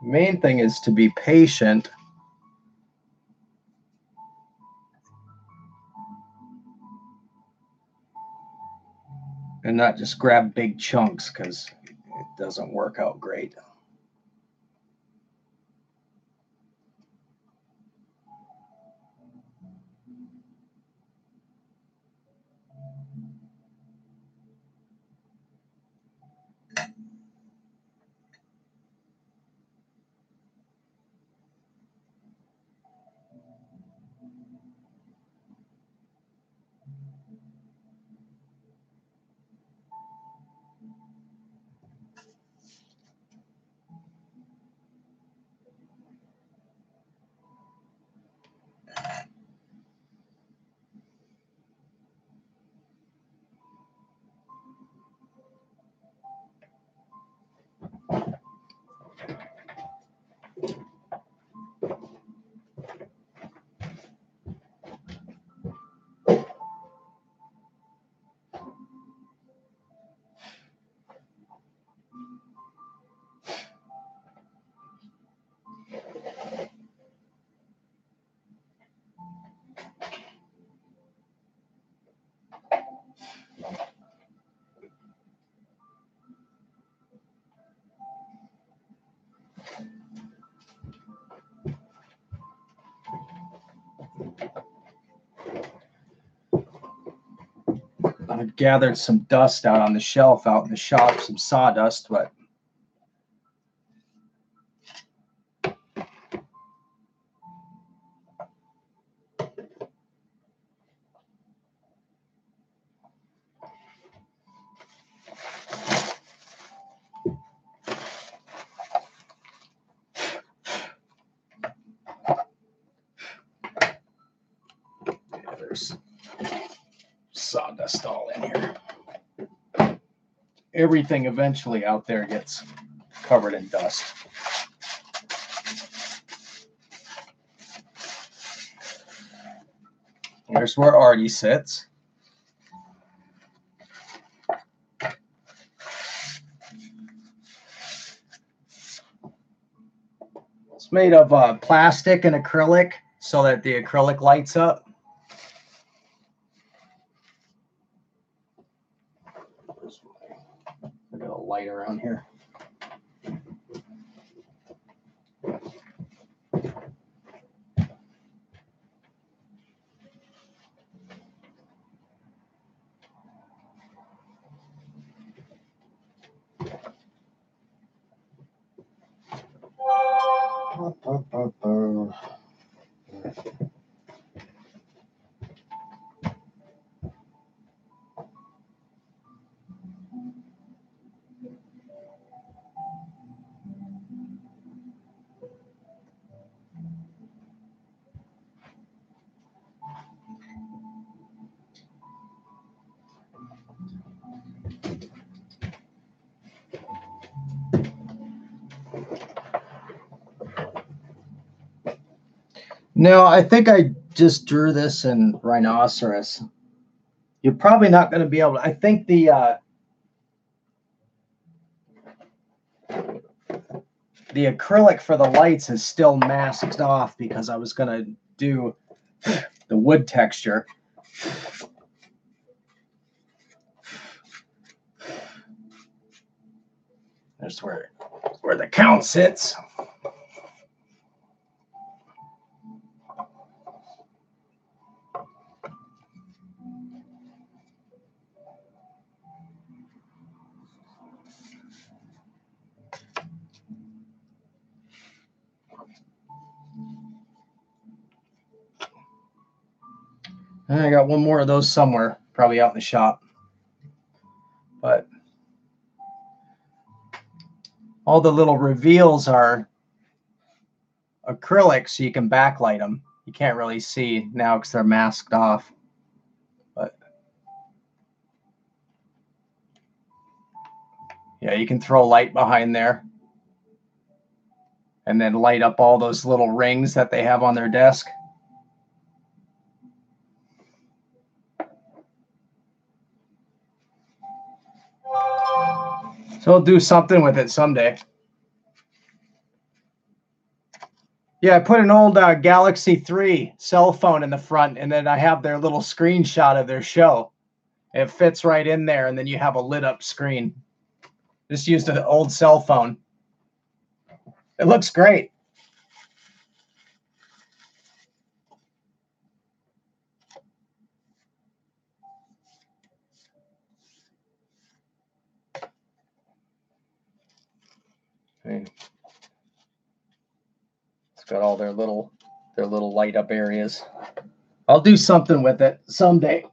The main thing is to be patient. And not just grab big chunks because it doesn't work out great. I've gathered some dust out on the shelf out in the shop, some sawdust, but there's sawdust all in here. Everything eventually out there gets covered in dust. Here's where Artie sits. It's made of plastic and acrylic so that the acrylic lights up. I got a light around here. No, I think I just drew this in rhinoceros. You're probably not going to be able to. I think the acrylic for the lights is still masked off because I was going to do the wood texture. There's where the count sits. And I got one more of those somewhere, probably out in the shop. But all the little reveals are acrylic, so you can backlight them. You can't really see now because they're masked off. But yeah, you can throw light behind there and then light up all those little rings that they have on their desk. So I'll do something with it someday. Yeah, I put an old Galaxy 3 cell phone in the front, and then I have their little screenshot of their show. It fits right in there, and then you have a lit up screen. Just used an old cell phone. It looks great. Okay. It's got all their little light up areas. I'll do something with it someday.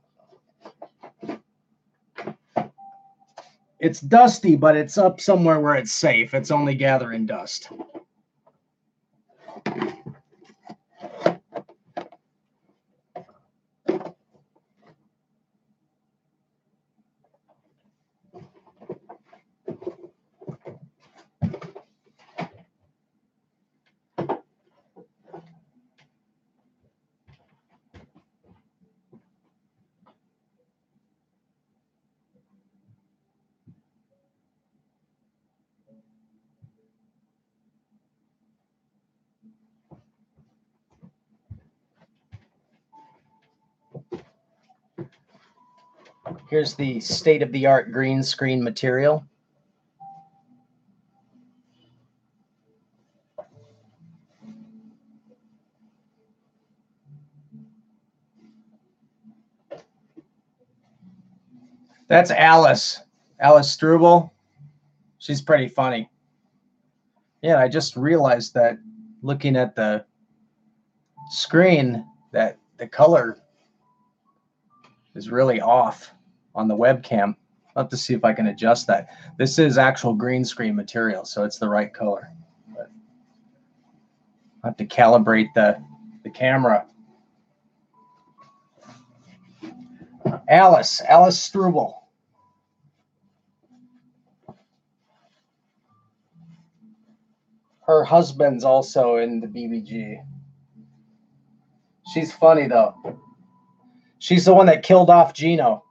It's dusty, but it's up somewhere where it's safe. It's only gathering dust. Here's the state-of-the-art green screen material. That's Alice. Alice Struble. She's pretty funny. Yeah, I just realized that looking at the screen that the color is really off on the webcam. I'll have to see if I can adjust that. This is actual green screen material, so it's the right color. But I'll have to calibrate the camera. Alice Struble. Her husband's also in the BBG. She's funny though. She's the one that killed off Gino.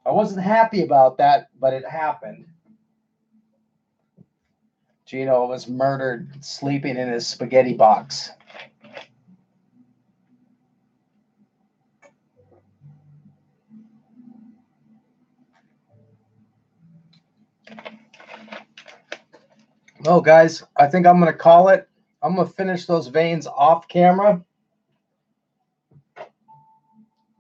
I wasn't happy about that, but it happened. Gino was murdered sleeping in his spaghetti box. Well, guys, I think I'm going to call it. I'm going to finish those veins off camera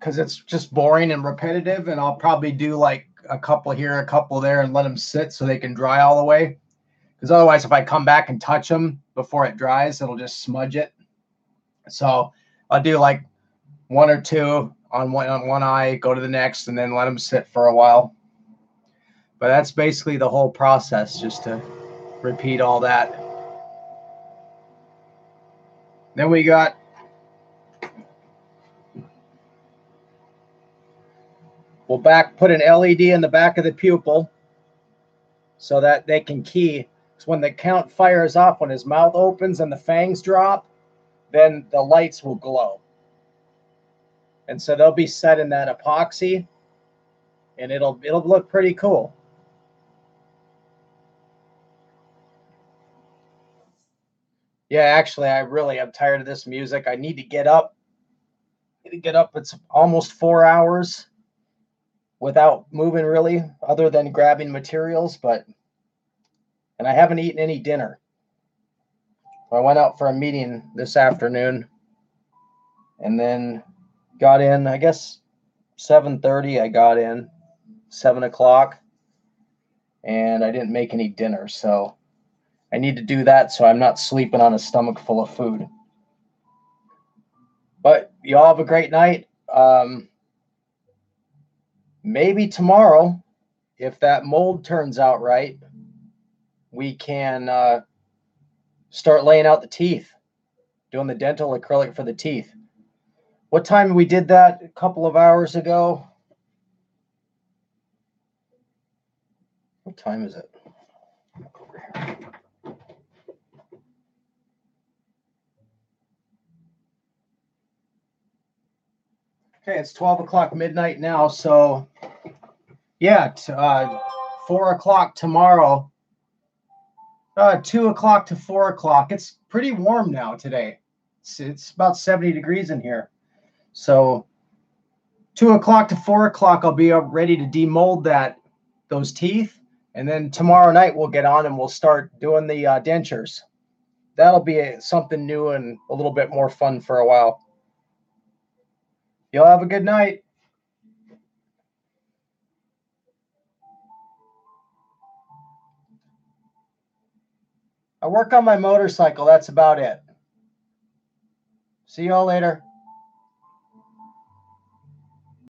because it's just boring and repetitive, and I'll probably do like a couple here, a couple there, and let them sit so they can dry all the way. Because otherwise, if I come back and touch them before it dries, it'll just smudge it. So I'll do like one or two on one eye, go to the next, and then let them sit for a while. But that's basically the whole process, just to repeat all that. Then we got we'll put an LED in the back of the pupil so that they can key. So when the count fires up, when his mouth opens and the fangs drop, then the lights will glow. And so they'll be set in that epoxy, and it'll look pretty cool. Yeah, actually, I really am tired of this music. I need to get up. It's almost 4 hours without moving really, other than grabbing materials, and I haven't eaten any dinner. I went out for a meeting this afternoon and then got in, I guess 7:30. I got in 7 o'clock, and I didn't make any dinner, so I need to do that so I'm not sleeping on a stomach full of food. But you all have a great night. Maybe tomorrow, if that mold turns out right, we can start laying out the teeth, doing the dental acrylic for the teeth. What time we did that? A couple of hours ago. What time is it? Okay, it's 12 o'clock midnight now, so yeah, 4 o'clock tomorrow. 2 o'clock to 4 o'clock. It's pretty warm now today. It's about 70 degrees in here. So 2 o'clock to 4 o'clock, I'll be ready to demold those teeth. And then tomorrow night we'll get on and we'll start doing the dentures. That'll be something new and a little bit more fun for a while. Y'all have a good night. I work on my motorcycle. That's about it. See y'all later.